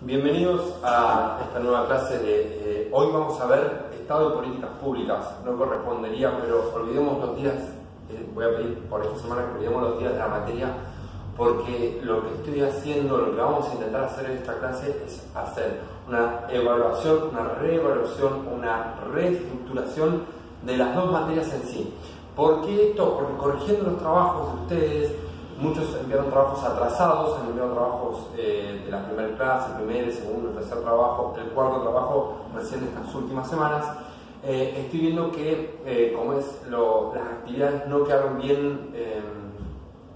Bienvenidos a esta nueva clase de hoy vamos a ver Estado y políticas públicas. No correspondería, pero olvidemos los días, voy a pedir por esta semana que olvidemos los días de la materia, porque lo que estoy haciendo, lo que vamos a intentar hacer en esta clase es hacer una evaluación, una reevaluación, una reestructuración de las dos materias en sí. ¿Por qué esto? Porque corrigiendo los trabajos de ustedes, muchos enviaron trabajos atrasados, han enviado trabajos de la primera clase, el primer, el segundo, el tercer trabajo, el cuarto trabajo recién en estas últimas semanas. Estoy viendo que, como es las actividades no quedaron bien,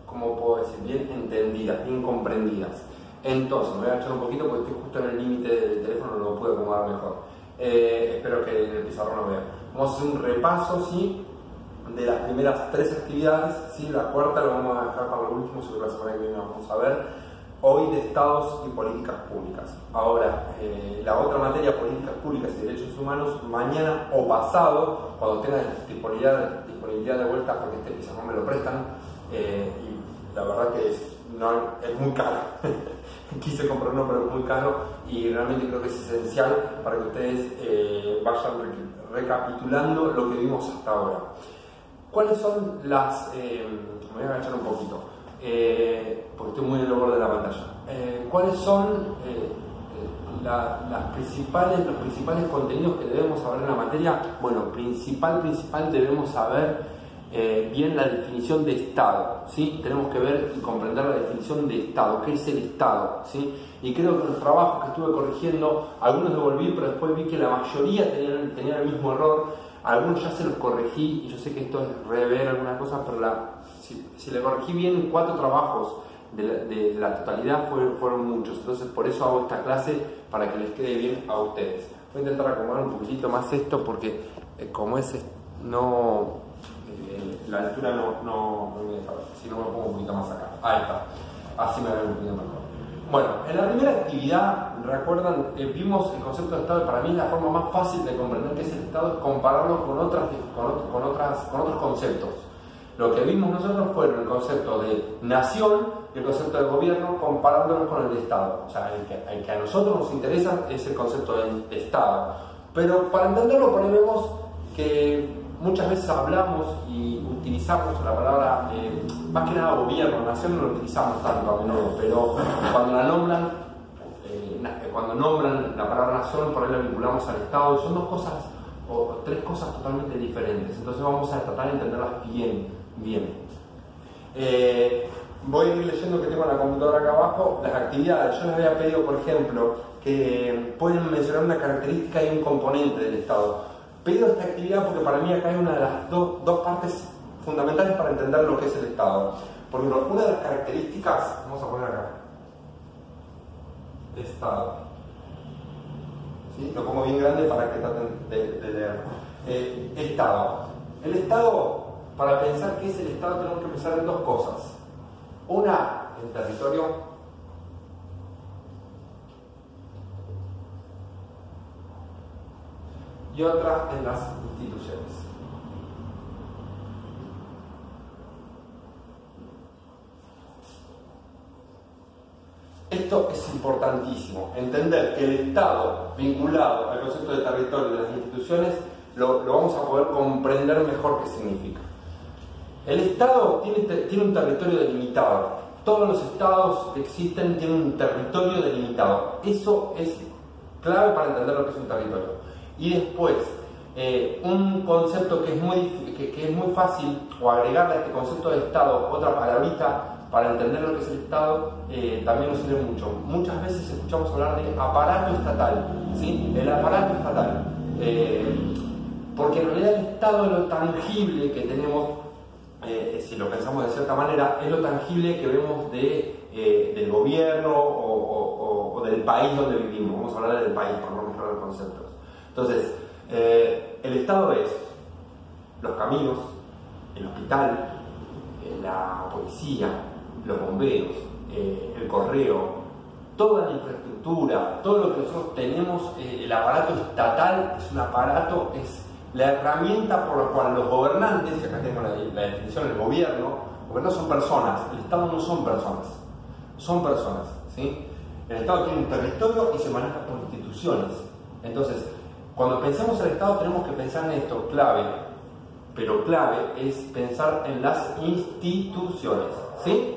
¿cómo puedo decir? Bien entendidas, bien comprendidas. Entonces, me voy a echar un poquito porque estoy justo en el límite del teléfono, no lo puedo acomodar mejor. Espero que en el pizarrón lo vean. Vamos a hacer un repaso, ¿sí?, de las primeras tres actividades, ¿sí? La cuarta lo vamos a dejar para lo último, sobre la semana que viene vamos a ver hoy de estados y políticas públicas. Ahora, la otra materia, políticas públicas y derechos humanos, mañana o pasado, cuando tengan disponibilidad de vuelta, porque este pizarrón me lo prestan, y la verdad que es muy caro. Quise comprar uno, pero es muy caro y realmente creo que es esencial para que ustedes vayan recapitulando lo que vimos hasta ahora. ¿Cuáles son las... me voy a agachar un poquito, porque estoy muy en el borde de la pantalla. ¿Cuáles son los principales contenidos que debemos saber en la materia? Bueno, principal debemos saber bien la definición de Estado, ¿sí? Tenemos que ver y comprender la definición de Estado, qué es el Estado, ¿sí? Y creo que en los trabajos que estuve corrigiendo, algunos devolví, pero después vi que la mayoría tenían el mismo error. Algunos ya se los corregí, y yo sé que esto es rever algunas cosas, pero si le corregí bien 4 trabajos de la totalidad fueron muchos. Entonces por eso hago esta clase, para que les quede bien a ustedes. Voy a intentar acomodar un poquitito más esto, porque como es la altura no me deja ver, si no me lo pongo un poquito más acá. Ahí está, así me ve un poquito mejor. Bueno, en la primera actividad, recuerdan, vimos el concepto de Estado, y para mí la forma más fácil de comprender qué es el Estado es compararlo con otros conceptos. Lo que vimos nosotros fue el concepto de nación y el concepto de gobierno, comparándolos con el de Estado. O sea, el que a nosotros nos interesa es el concepto de Estado. Pero para entenderlo, por ahí vemos que muchas veces hablamos y utilizamos la palabra, más que nada gobierno, nación no lo utilizamos tanto a menudo, pero cuando nombran la palabra nación, por ahí la vinculamos al Estado, y son dos cosas o tres cosas totalmente diferentes. Entonces vamos a tratar de entenderlas bien. Voy a ir leyendo, que tengo en la computadora acá abajo, las actividades. Yo les había pedido, por ejemplo, que pueden mencionar una característica y un componente del Estado. Pedido esta actividad porque para mí acá hay una de las dos partes fundamentales para entender lo que es el Estado. Por ejemplo, una de las características, vamos a poner acá, Estado. ¿Sí? Lo pongo bien grande para que traten de leer. Estado. El Estado, para pensar qué es el Estado, tenemos que pensar en dos cosas. Una, el territorio. Y otra en las instituciones. Esto es importantísimo, entender que el Estado vinculado al concepto de territorio y de las instituciones lo vamos a poder comprender mejor qué significa. El Estado tiene un territorio delimitado. Todos los estados que existen tienen un territorio delimitado. Eso es clave para entender lo que es un territorio. Y después, un concepto que es muy fácil, o agregarle a este concepto de Estado otra palabrita para entender lo que es el Estado, también nos sirve mucho. Muchas veces escuchamos hablar de aparato estatal, ¿sí? El aparato estatal. Porque en realidad el Estado es lo tangible que tenemos, si lo pensamos de cierta manera, es lo tangible que vemos del gobierno o del país donde vivimos. Vamos a hablar del país para no mezclar los conceptos. Entonces, el Estado es los caminos, el hospital, la policía, los bomberos, el correo, toda la infraestructura, todo lo que nosotros tenemos. El aparato estatal es un aparato, es la herramienta por la cual los gobernantes, y acá tengo la definición, el gobierno son personas, el Estado no son personas, son personas, ¿sí? El Estado tiene un territorio y se maneja por instituciones. Entonces, cuando pensamos en el Estado tenemos que pensar en esto, clave, pero clave es pensar en las instituciones, ¿sí?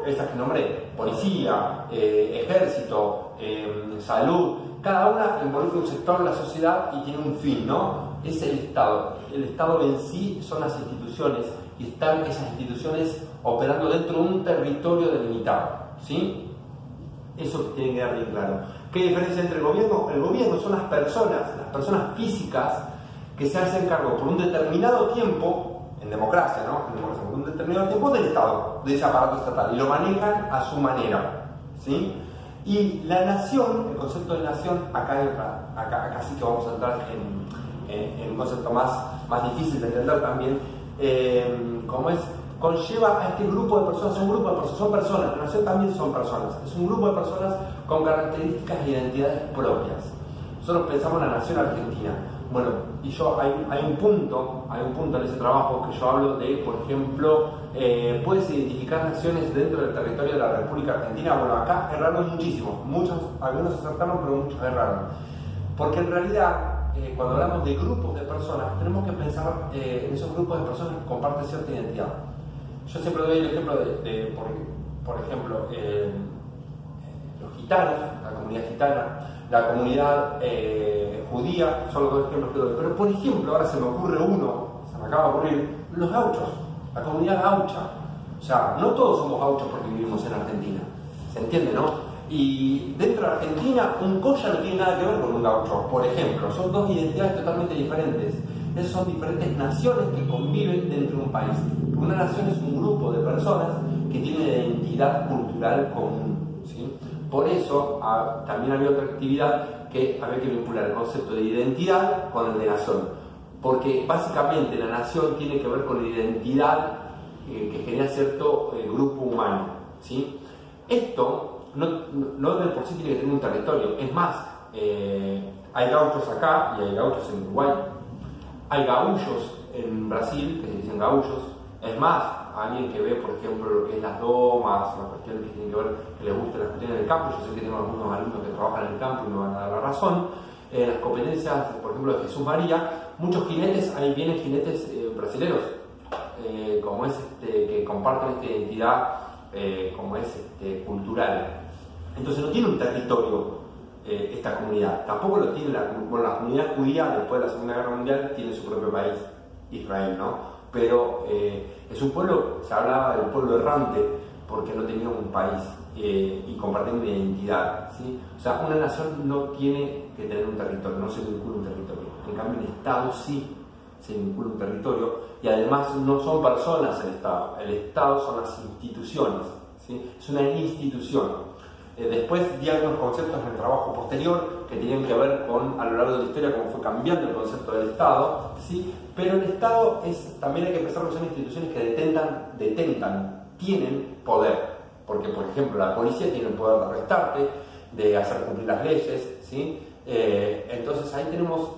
Estas que nombré, policía, ejército, salud, cada una involucra un sector de la sociedad y tiene un fin, ¿no? Es el Estado. El Estado en sí son las instituciones y están esas instituciones operando dentro de un territorio delimitado, ¿sí? Eso tiene que quedar bien claro. ¿Qué diferencia entre el gobierno? El gobierno son las personas físicas que se hacen cargo por un determinado tiempo, en democracia, ¿no? En democracia, por un determinado tiempo del Estado, de ese aparato estatal, y lo manejan a su manera, ¿sí? Y la nación, el concepto de nación, acá sí que vamos a entrar en un concepto más difícil de entender también, como es, conlleva a este grupo de personas, son personas, la nación también son personas, es un grupo de personas con características e identidades propias. Nosotros pensamos en la nación argentina. Bueno, y hay un punto en ese trabajo que yo hablo de, por ejemplo, puedes identificar naciones dentro del territorio de la República Argentina. Bueno, acá erraron muchísimo, algunos acertaron, pero muchos erraron. Porque en realidad, cuando hablamos de grupos de personas, tenemos que pensar en esos grupos de personas que comparten cierta identidad. Yo siempre doy el ejemplo por ejemplo, los gitanos, la comunidad gitana, la comunidad judía, son los dos ejemplos que doy. Pero por ejemplo, ahora se me ocurre se me acaba de ocurrir, los gauchos, la comunidad gaucha. O sea, no todos somos gauchos porque vivimos en Argentina, ¿se entiende, no? Y dentro de Argentina, un colla no tiene nada que ver con un gaucho, por ejemplo. Son dos identidades totalmente diferentes. Esas son diferentes naciones que conviven dentro de un país. Una nación es un grupo de personas que tienen identidad cultural común, ¿sí? Por eso también había otra actividad que había que vincular el concepto de identidad con el de nación, porque básicamente la nación tiene que ver con la identidad que genera cierto grupo humano, ¿sí? Esto no de por sí tiene que tener un territorio, es más, hay gauchos acá y hay gauchos en Uruguay, hay gaullos en Brasil que se dicen gaullos, es más, alguien que ve, por ejemplo, lo que es las domas, las cuestiones que tienen que ver, que les gustan las cuestiones del campo. Yo sé que tengo algunos alumnos que trabajan en el campo y me van a dar la razón. Las competencias, por ejemplo, de Jesús María, muchos jinetes, ahí vienen jinetes brasileños, como es que comparten esta identidad, como es cultural. Entonces no tiene un territorio esta comunidad, tampoco lo tiene la comunidad judía. Después de la Segunda Guerra Mundial tiene su propio país, Israel, ¿no? Pero es un pueblo, se hablaba del pueblo errante porque no tenía un país y compartían una identidad, ¿sí? O sea, una nación no tiene que tener un territorio, no se vincula un territorio. En cambio, el Estado sí se vincula un territorio y además no son personas el Estado son las instituciones, ¿sí? Es una institución. Después di algunos conceptos en el trabajo posterior que tenían que ver con, a lo largo de la historia, cómo fue cambiando el concepto del Estado, ¿sí? Pero el Estado también hay que pensar que son instituciones que tienen poder, porque por ejemplo la policía tiene el poder de arrestarte, de hacer cumplir las leyes, ¿sí? Entonces ahí tenemos,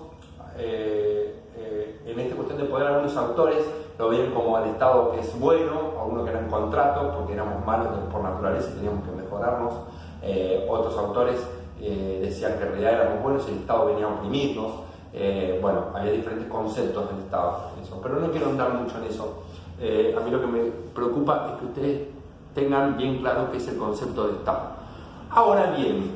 en esta cuestión de poder, algunos autores lo ven como al Estado que es bueno, a uno que era en contrato, porque éramos malos por naturaleza y teníamos que mejorarnos. Otros autores decían que en realidad éramos buenos y el Estado venía a oprimirnos. Bueno, había diferentes conceptos del Estado, pero no quiero andar mucho en eso. A mí lo que me preocupa es que ustedes tengan bien claro qué es el concepto de Estado. Ahora bien,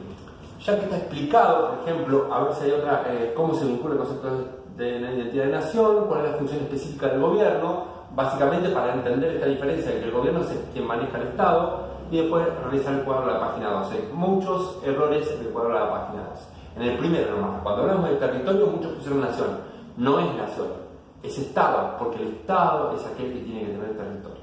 ya que está explicado, por ejemplo, a ver si hay otra, cómo se vincula el concepto de la identidad de nación, cuál es la función específica del gobierno, básicamente para entender esta diferencia de que el gobierno es quien maneja el Estado, y después realizar el cuadro de la página 12. Muchos errores en el cuadro de la página 12. En el primero nomás, cuando hablamos del territorio, muchos pusieron nación. No es nación, es Estado, porque el Estado es aquel que tiene que tener el territorio.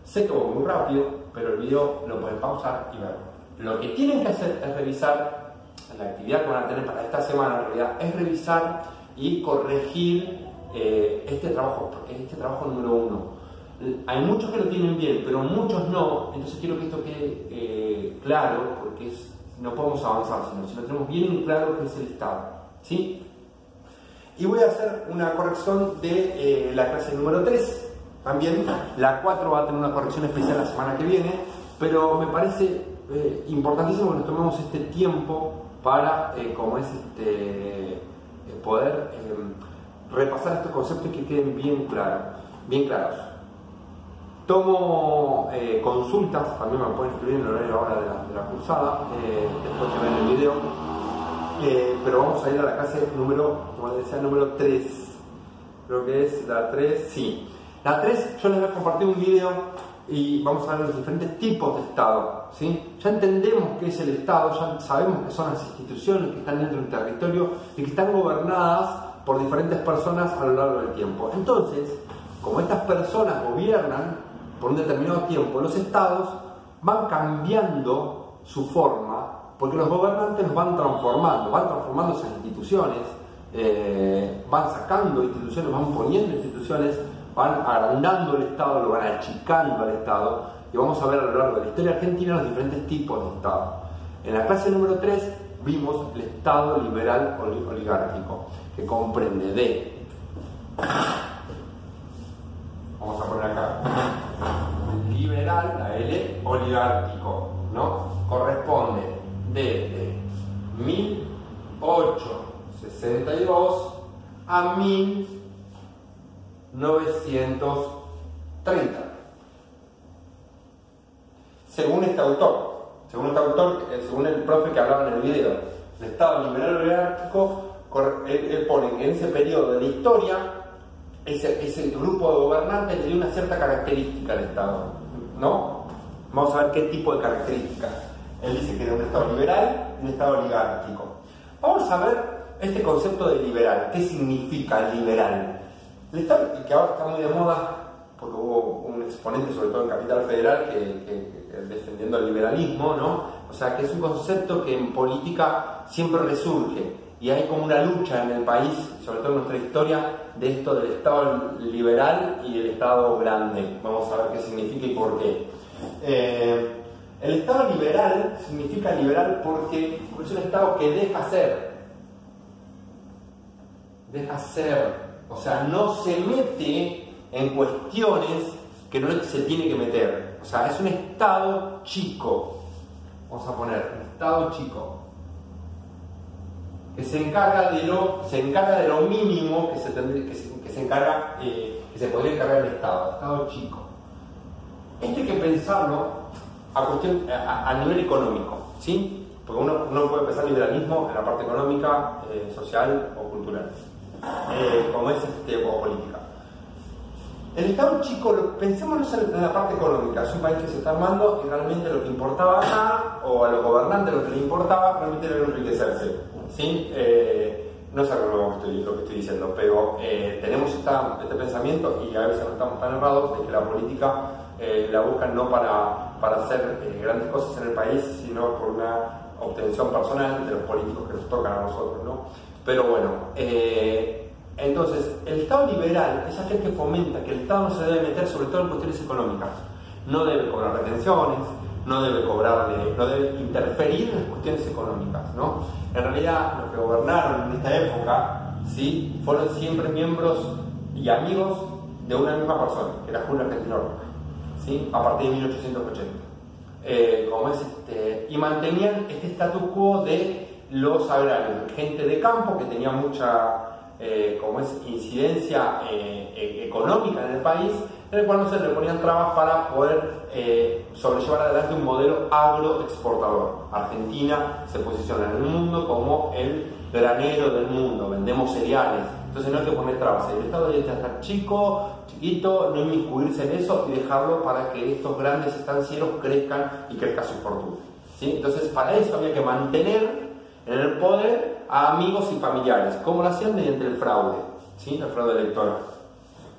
Sé que voy muy rápido, pero el video lo pueden pausar y verlo. Lo que tienen que hacer es revisar, la actividad que van a tener para esta semana en realidad, es revisar y corregir este trabajo, porque es este trabajo número 1. Hay muchos que lo tienen bien, pero muchos no, entonces quiero que esto quede claro, porque no podemos avanzar si no tenemos bien claro qué es el Estado, ¿sí? Y voy a hacer una corrección de la clase número 3, también la 4 va a tener una corrección especial la semana que viene, pero me parece importantísimo que nos tomemos este tiempo para, poder repasar estos conceptos y que queden bien claros. Tomo consultas, también me pueden escribir en el horario ahora de la cursada, después que vean el video, pero vamos a ir a la clase número 3, creo que es la 3, sí. La 3, yo les voy a compartir un video y vamos a ver los diferentes tipos de Estado, ¿sí? Ya entendemos qué es el Estado, ya sabemos que son las instituciones que están dentro del territorio y que están gobernadas por diferentes personas a lo largo del tiempo. Entonces, como estas personas gobiernan por un determinado tiempo, los estados van cambiando su forma porque los gobernantes los van transformando esas instituciones, van sacando instituciones, van poniendo instituciones, van agrandando el Estado, lo van achicando al Estado, y vamos a ver a lo largo de la historia argentina los diferentes tipos de Estado. En la clase número 3 vimos el Estado liberal oligárquico, que comprende de, vamos a poner acá, liberal, la L, oligárquico, ¿no? Corresponde desde 1862 a 1930. Según este autor, según el profe que hablaba en el video, el Estado liberal oligárquico, él pone que en ese periodo de la historia, ese grupo de gobernantes le dio una cierta característica al Estado, ¿no? Vamos a ver qué tipo de características. Él dice que era un Estado liberal y un Estado oligárquico. Vamos a ver este concepto de liberal. ¿Qué significa liberal? El Estado, que ahora está muy de moda, porque hubo un exponente, sobre todo en Capital Federal, que defendiendo el liberalismo, ¿no? O sea, que es un concepto que en política siempre resurge, y hay como una lucha en el país, sobre todo en nuestra historia, de esto del Estado liberal y el Estado grande. Vamos a ver qué significa y por qué. El Estado liberal significa liberal porque es un Estado que deja ser, o sea, no se mete en cuestiones que no se tiene que meter. O sea, es un Estado chico. Vamos a poner un Estado chico que se encarga de lo mínimo que se podría encargar el Estado chico. Esto hay que pensarlo a nivel económico, ¿sí? Porque uno puede pensar liberalismo en la parte económica, social o cultural, como es o política. El Estado chico, pensémonos en la parte económica. Es un país que se está armando y realmente lo que importaba acá, o a los gobernantes lo que les importaba, realmente era enriquecerse, ¿sí? No es algo lo que estoy diciendo, pero tenemos este pensamiento, y a veces no estamos tan errados, de que la política la buscan no para hacer grandes cosas en el país, sino por una obtención personal de los políticos que nos tocan a nosotros, ¿no? Pero bueno, entonces, el Estado liberal es aquel que fomenta que el Estado no se debe meter, sobre todo en cuestiones económicas. No debe cobrar retenciones, no debe interferir en las cuestiones económicas, ¿no? En realidad, los que gobernaron en esta época, ¿sí?, fueron siempre miembros y amigos de una misma persona, que era Julio Argentino Roca, ¿sí?, a partir de 1880. Y mantenían este status quo de los agrarios, gente de campo que tenía mucha incidencia económica en el país, en el cual no se le ponían trabas para poder sobrellevar adelante un modelo agroexportador. Argentina se posiciona en el mundo como el granero del mundo, vendemos cereales, entonces no hay que poner trabas. El Estado debe estar chiquito, no inmiscuirse en eso y dejarlo para que estos grandes estancieros crezcan y crezca su fortuna, ¿sí? Entonces, para eso había que mantener en el poder a amigos y familiares. ¿Cómo lo hacían? Mediante el fraude, ¿sí?, el fraude electoral.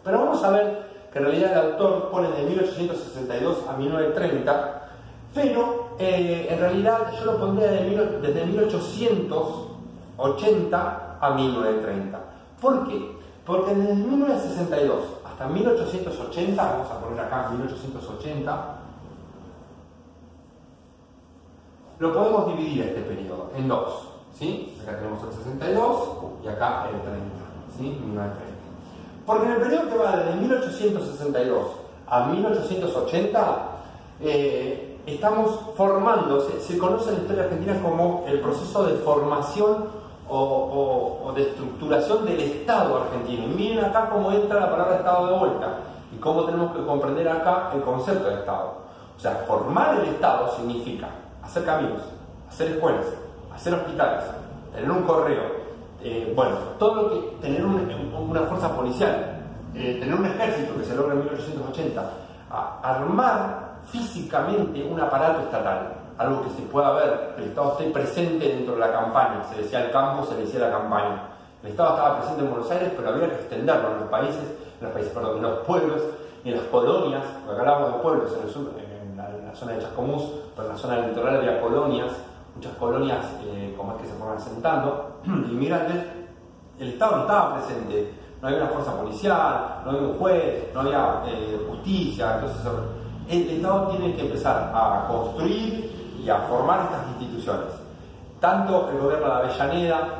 Pero vamos a ver que en realidad el autor pone de 1862 a 1930, pero en realidad yo lo pondría desde 1880 a 1930. ¿Por qué? Porque desde 1962 hasta 1880, vamos a poner acá 1880, lo podemos dividir este periodo en dos, ¿sí? Acá tenemos el 62 y acá el 30, ¿sí? 1930. Porque en el periodo que va desde 1862 a 1880, estamos formando, se conoce en la historia argentina como el proceso de formación o de estructuración del Estado argentino. Y miren acá cómo entra la palabra Estado de vuelta y cómo tenemos que comprender acá el concepto de Estado. O sea, formar el Estado significa hacer caminos, hacer escuelas, hacer hospitales, tener un correo, todo lo que, tener una fuerza policial, tener un ejército que se logra en 1880, armar físicamente un aparato estatal, algo que se pueda ver, que el Estado esté presente dentro de la campaña. Se decía el campo, se decía la campaña. El Estado estaba presente en Buenos Aires, pero había que extenderlo en los pueblos y en las colonias, porque acá hablamos de pueblos en el sur, en la zona de Chascomús, pero en la zona del litoral había colonias, muchas colonias, como es que se fueron asentando, inmigrantes. El Estado no estaba presente, no había una fuerza policial, no había un juez, no había justicia. Entonces el Estado tiene que empezar a construir y a formar estas instituciones. Tanto el gobierno de Avellaneda,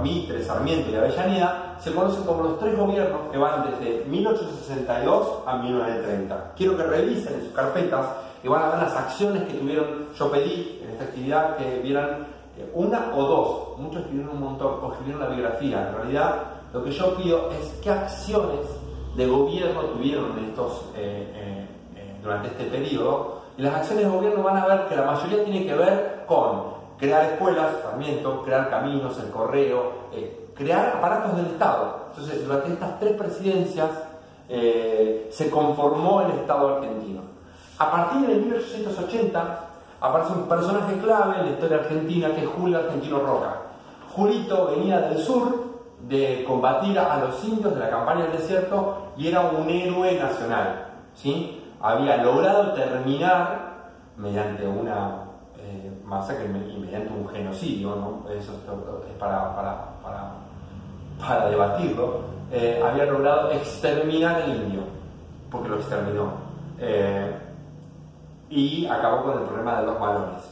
Mitre, Sarmiento y Avellaneda, se conocen como los tres gobiernos que van desde 1862 a 1930. Quiero que revisen en sus carpetas y van a ver las acciones que tuvieron. Yo pedí en esta actividad que vieran una o dos, muchos escribieron un montón, o escribieron la biografía. En realidad, lo que yo pido es qué acciones de gobierno tuvieron durante este periodo. Y las acciones de gobierno van a ver que la mayoría tiene que ver con crear escuelas, Sarmiento, crear caminos, el correo, crear aparatos del Estado. Entonces, durante estas tres presidencias se conformó el Estado argentino. A partir de 1880 aparece un personaje clave en la historia argentina, que es Julio Argentino Roca. Julito venía del sur de combatir a los indios de la campaña del desierto y era un héroe nacional, ¿sí? Había logrado terminar mediante una masacre y mediante un genocidio, ¿no? Eso es para debatirlo. Había logrado exterminar al indio, porque lo exterminó, y acabó con el problema de los malones.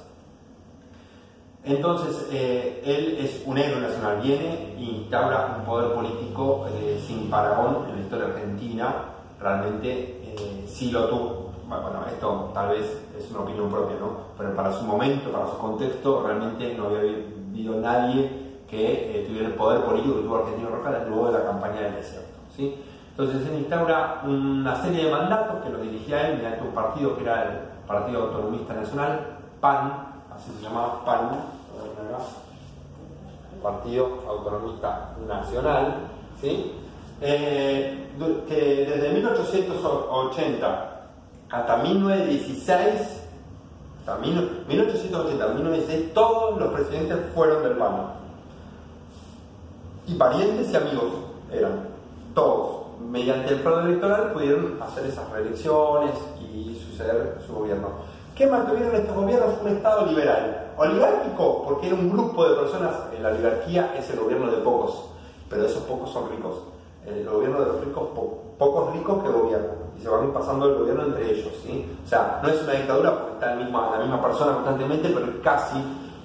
Entonces, él es un héroe nacional, viene e instaura un poder político sin parangón en la historia argentina. Realmente sí lo tuvo. Bueno, esto tal vez es una opinión propia, ¿no? Pero para su momento, para su contexto, realmente no había habido nadie que tuviera el poder político que tuvo Argentino Roca luego de la campaña del desierto, ¿sí? Entonces él instaura una serie de mandatos que los dirigía él mediante un partido que era el Partido Autonomista Nacional, PAN, así se llamaba, PAN, Partido Autonomista Nacional, ¿sí? Que desde 1880 hasta 1916, hasta 1880 1916, todos los presidentes fueron del PAN. Y parientes y amigos eran, todos. Mediante el fraude electoral pudieron hacer esas reelecciones y suceder su gobierno. ¿Qué mantuvieron estos gobiernos? Un Estado liberal. Oligárquico, porque era un grupo de personas. La oligarquía es el gobierno de pocos, pero esos pocos son ricos. El gobierno de los ricos, pocos ricos que gobiernan, y se van pasando el gobierno entre ellos, ¿sí? O sea, no es una dictadura porque está la misma persona constantemente, pero casi,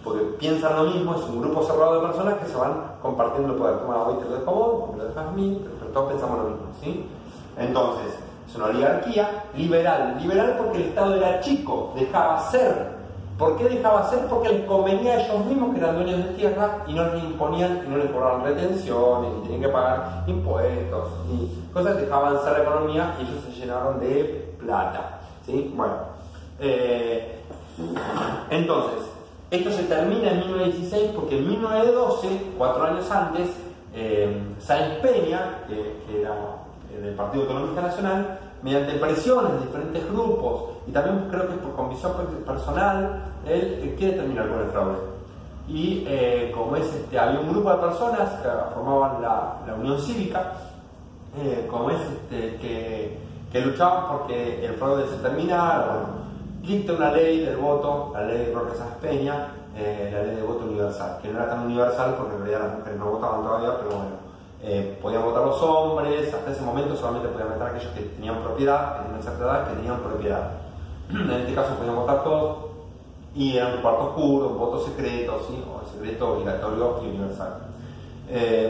porque piensan lo mismo. Es un grupo cerrado de personas que se van compartiendo el poder. Toma, hoy te lo dejo a vos, me lo dejas a mí, pero todos pensamos lo mismo, ¿sí? Entonces, es una oligarquía liberal. Liberal porque el Estado era chico, dejaba ser. ¿Por qué dejaba ser? Porque les convenía a ellos mismos, que eran dueños de tierra, y no les imponían, y no les cobraban retenciones, ni tenían que pagar impuestos, ni cosas que dejaban ser la economía, y ellos se llenaron de plata, ¿sí? Bueno, entonces, esto se termina en 1916 porque en 1912, 4 años antes, Sáenz Peña, que era del Partido Autonomista Nacional, mediante presiones de diferentes grupos y también creo que por convicción personal, él quiere terminar con el fraude. Y como había un grupo de personas que formaban la Unión Cívica, que luchaban porque el fraude se terminara. Bueno, dicta una ley del voto, la ley Roque Sáenz Peña, la ley de voto universal, que no era tan universal porque en realidad las mujeres no votaban todavía, pero bueno. Podían votar los hombres, hasta ese momento solamente podían votar aquellos que tenían propiedad, que tenían cierta edad, que tenían propiedad. En este caso podían votar todos, y era un cuarto oscuro, un voto secreto, ¿sí? O secreto obligatorio y universal,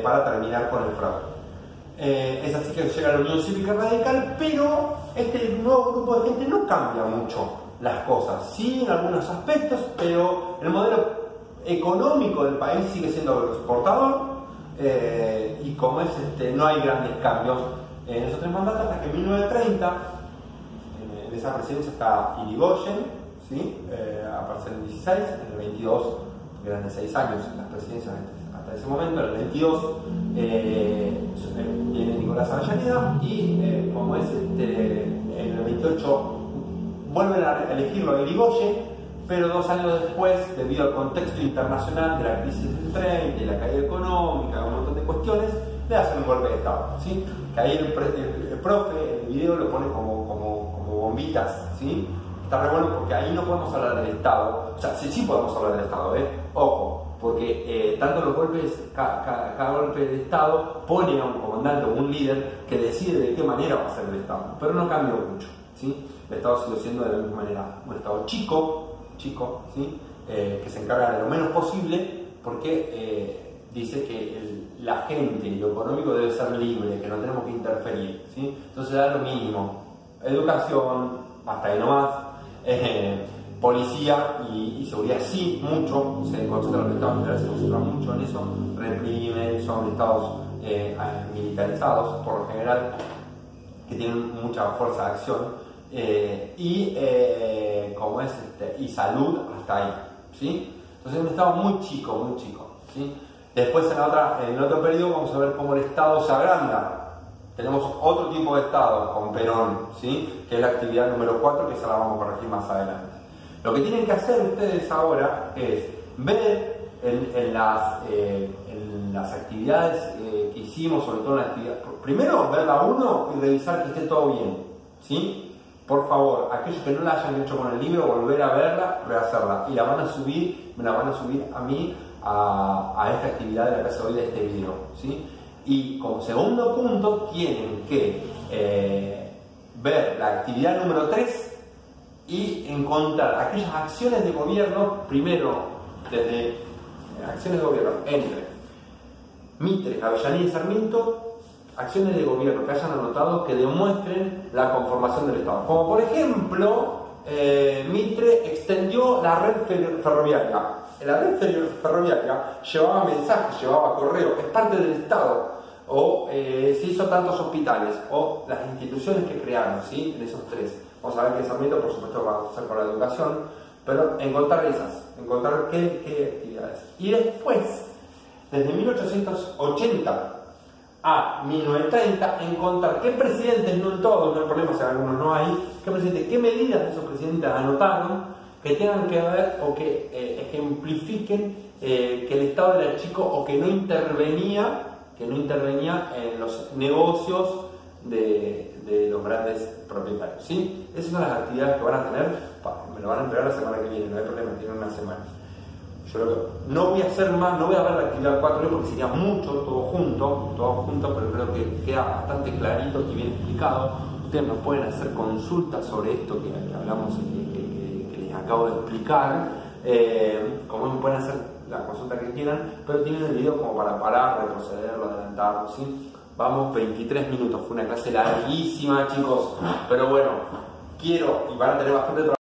para terminar con el fraude. Es así que llega la Unión Cívica Radical, pero este nuevo grupo de gente no cambia mucho las cosas, sí en algunos aspectos, pero el modelo económico del país sigue siendo agroexportador, y como es no hay grandes cambios en esos 3 mandatos, hasta que en 1930 en esa presidencia está Irigoyen, ¿sí? Aparece en el 16, en el 22, eran de 6 años las presidencias hasta ese momento, en el 22 viene Nicolás Avellaneda, y como es en el 28 vuelven a elegirlo a Irigoyen, pero 2 años después, debido al contexto internacional de la crisis del 30 y la caída económica, un montón de cuestiones, le hacen un golpe de Estado, ¿sí? Que ahí el profe en el video lo pone como bombitas, ¿sí? Está re bueno porque ahí no podemos hablar del Estado, o sea, sí podemos hablar del Estado, ojo, porque tanto los golpes, cada golpe de Estado pone a un comandante o un líder que decide de qué manera va a ser el Estado, pero no cambia mucho, ¿sí? El Estado sigue siendo de la misma manera un Estado chico, ¿sí? Que se encarga de lo menos posible, porque dice que la gente y lo económico debe ser libre, que no tenemos que interferir, ¿sí? Entonces da lo mínimo, educación, hasta ahí nomás, policía y seguridad sí, mucho, se concentra en los estados militares, se concentra mucho en eso, reprimen, son estados militarizados por lo general, que tienen mucha fuerza de acción. Como es y salud hasta ahí, ¿sí? Entonces es un estado muy chico, ¿sí? Después en el otro periodo vamos a ver cómo el estado se agranda. Tenemos otro tipo de estado con Perón, ¿sí? Que es la actividad número 4, que esa la vamos a corregir más adelante. Lo que tienen que hacer ustedes ahora es ver en las actividades que hicimos, sobre todo en la actividad, primero ver la 1 y revisar que esté todo bien, ¿sí? Por favor, aquellos que no la hayan hecho con el libro, volver a verla, rehacerla. Y me la van a subir a mí a esta actividad de la clase de hoy de este video, ¿sí? Y como segundo punto, tienen que ver la actividad número 3 y encontrar aquellas acciones de gobierno, primero desde acciones de gobierno entre Mitre, Avellaneda y Sarmiento, acciones de gobierno que hayan anotado que demuestren la conformación del Estado. Como por ejemplo, Mitre extendió la red ferroviaria. La red ferroviaria llevaba mensajes, llevaba correo, es parte del Estado. O se hizo tantos hospitales, o las instituciones que crearon, ¿sí? En esos 3. Vamos a ver que Sarmiento, por supuesto, va a hacer con la educación, pero encontrar qué actividades. Y después, desde 1880 a 1930, encontrar qué presidentes, no en todos, no hay problema si algunos no hay, qué medidas de esos presidentes anotaron que tengan que ver o que ejemplifiquen que el Estado era chico o que no intervenía en los negocios de los grandes propietarios, ¿sí? Esas son las actividades que van a tener, me lo van a entregar la semana que viene, no hay problema, tienen una semana. Yo no voy a hacer más, no voy a ver la actividad 4 porque sería mucho todo junto, pero creo que queda bastante clarito y bien explicado. Ustedes me pueden hacer consultas sobre esto que hablamos, que les acabo de explicar, como me pueden hacer la consulta que quieran, pero tienen el video como para parar, retrocederlo, adelantarlo, ¿sí? Vamos, 23 minutos, fue una clase larguísima, chicos, pero bueno, quiero, y van a tener bastante trabajo.